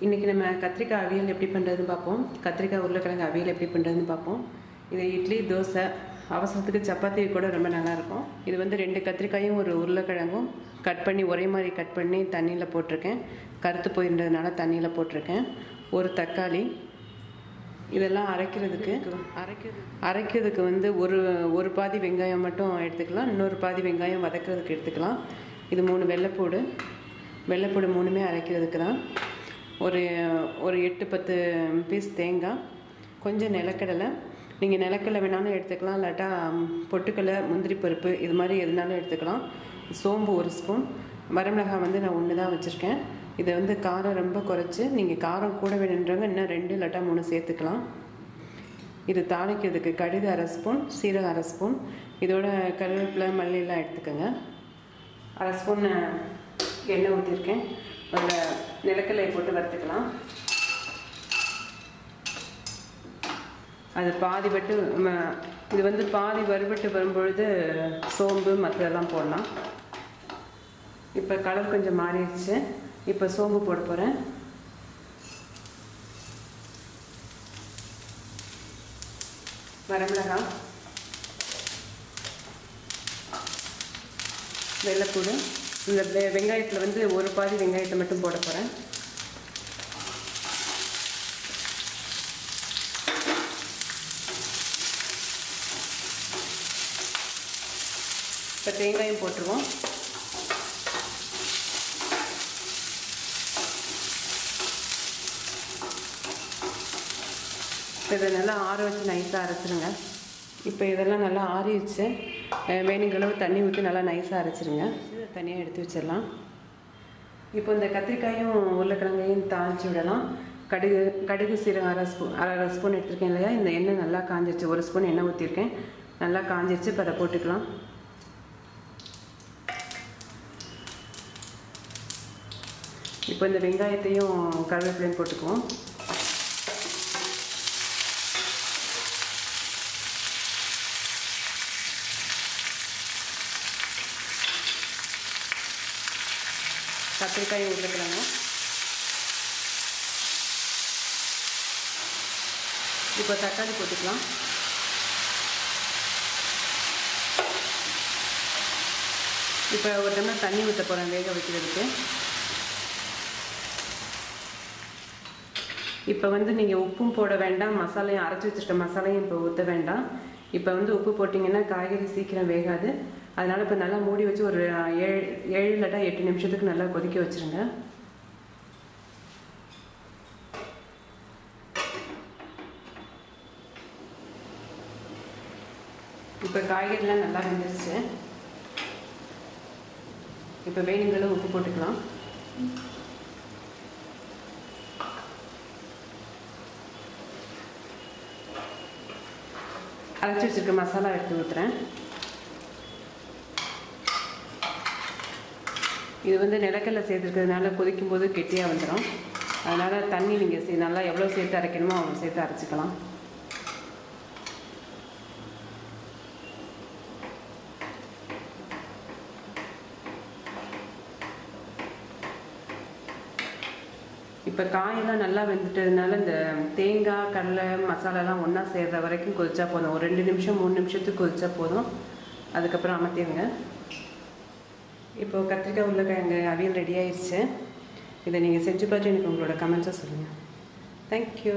இன்றைக்கி நம்ம கத்திரிக்காய் அவியல் எப்படி பண்ணுறதுன்னு பார்ப்போம். கத்திரிக்காய் உருளைக்கிழங்கு அவியல் எப்படி பண்ணுறதுன்னு பார்ப்போம். இது இட்லி, தோசை, அவசரத்துக்கு சப்பாத்தி கூட ரொம்ப நல்லாயிருக்கும். இது வந்து 2 கத்திரிக்காயும் ஒரு உருளைக்கிழங்கும் கட் பண்ணி ஒரே மாதிரி கட் பண்ணி தண்ணியில் போட்டிருக்கேன். கருத்து போயிருந்ததுனால தண்ணியில் போட்டிருக்கேன். ஒரு தக்காளி. இதெல்லாம் அரைக்கிறதுக்கு வந்து ஒரு பாதி வெங்காயம் மட்டும் எடுத்துக்கலாம். இன்னொரு பாதி வெங்காயம் வதக்கிறதுக்கு எடுத்துக்கலாம். இது 3 வெள்ளைப்பூடு 3மே அரைக்கிறதுக்கு தான். ஒரு 8-10 பீஸ் தேங்காய், கொஞ்சம் நிலக்கடலை. நீங்கள் நிலக்கடலை வேணாலும் எடுத்துக்கலாம், இல்லாட்டா பொட்டுக்கடலை, முந்திரி பருப்பு இது மாதிரி எதுனாலும் எடுத்துக்கலாம். சோம்பு 1 ஸ்பூன். வரமிளகாய் வந்து நான் 1 தான் வச்சுருக்கேன். இதை வந்து காரம் ரொம்ப குறைச்சி, நீங்கள் காரம் கூட வேணுன்றவங்க இன்னும் 2 இல்லாட்டா 3 சேர்த்துக்கலாம். இது தாளிக்கிறதுக்கு கடுகு 1/2 ஸ்பூன், சீரகம் 1/2 ஸ்பூன். இதோட கருவேப்பிலை, மல்லியெல்லாம் எடுத்துக்கோங்க. 1/2 ஸ்பூன் எண்ணெய் ஊற்றிருக்கேன். அதில் நிலக்கடலையை போட்டு வறுத்துக்கலாம். அது இது வந்து பாதி வறுபட்டு வரும்பொழுது சோம்பு மற்றதெல்லாம் போடலாம். இப்போ கலர் கொஞ்சம் மாறிடுச்சு. இப்போ சோம்பு போட போகிறேன். வரமிளகாய், வெள்ளைப்பூடு. இந்த வெங்காயத்தில் வந்து ஒரு பாதி வெங்காயத்தை மட்டும் போட போகிறேன். இப்போ தேங்காயும் போட்டுருவோம். இதை நல்லா ஆற வச்சு நைஸாக அரைச்சிருங்க. இப்போ இதெல்லாம் நல்லா ஆறிடுச்சு. வேணுங்கிற அளவு தண்ணி ஊற்றி நல்லா நைஸாக அரைச்சிருங்க. தனியாக எடுத்து வச்சிடலாம். இப்போ இந்த கத்திரிக்காயும் உருளைக்கிழங்கையும் தாளித்து விடலாம். கடுகு சீரகம் 1/2 ஸ்பூன் எடுத்துருக்கேன் இல்லையா. இந்த எண்ணெய் நல்லா காஞ்சிருச்சு. 1 ஸ்பூன் எண்ணெய் ஊற்றிருக்கேன். நல்லா காஞ்சிருச்சு. இப்போ அதை போட்டுக்கலாம். இப்போ இந்த வெங்காயத்தையும் கருவேப்பிலையும் போட்டுக்குவோம். கத்திரிக்காயை உருளைக்கிழங்கு. இப்போ தக்காளி போட்டுக்கலாம். இப்போ ஒரு டம்ளர் தண்ணி ஊற்ற போகிறேன் வேக வைக்கிறதுக்கு. இப்போ வந்து நீங்கள் உப்பும் போட வேண்டாம், மசாலையும் அரைச்சி வச்சுருக்க மசாலையும் இப்போ ஊற்ற வேண்டாம். இப்போ வந்து உப்பு போட்டிங்கன்னா காய்கறி சீக்கிரம் வேகாது. அதனால் இப்போ நல்லா மூடி வச்சு ஒரு 7 இல்லாட்டா 8 நிமிஷத்துக்கு நல்லா கொதிக்க வச்சுருங்க. இப்போ காய்கறிலாம் நல்லா வெந்துருச்சு. இப்போ வேணுங்கிற உப்பு போட்டுக்கலாம். அரைச்சி வச்சுருக்க மசாலா எடுத்து ஊற்றுறேன். இது வந்து நிலக்கடலை சேர்த்துருக்கிறதுனால கொதிக்கும் போது கெட்டியாக வந்துடும். அதனால் தண்ணி நீங்கள் நல்லா எவ்வளோ சேர்த்து அரைக்கணுமோ அவ்வளோ சேர்த்து அரைச்சிக்கலாம். இப்போ காயெல்லாம் நல்லா வெந்துட்டதுனால இந்த தேங்காய், கடலை, மசாலாலாம் ஒன்றா சேர்கிற வரைக்கும் கொதிச்சா போதும். ஒரு 2 நிமிஷம் 3 நிமிஷத்துக்கு கொதிச்சா போதும். அதுக்கப்புறம் அமர்த்திடுங்க. இப்போது கத்திரிக்காய் உருளைக்கிழங்கு அவியல் ரெடி ஆயிடுச்சு. இதை நீங்கள் செஞ்சு பார்த்து எனக்கு உங்களோட கமெண்ட்ஸை சொல்லுங்கள். தேங்க்யூ.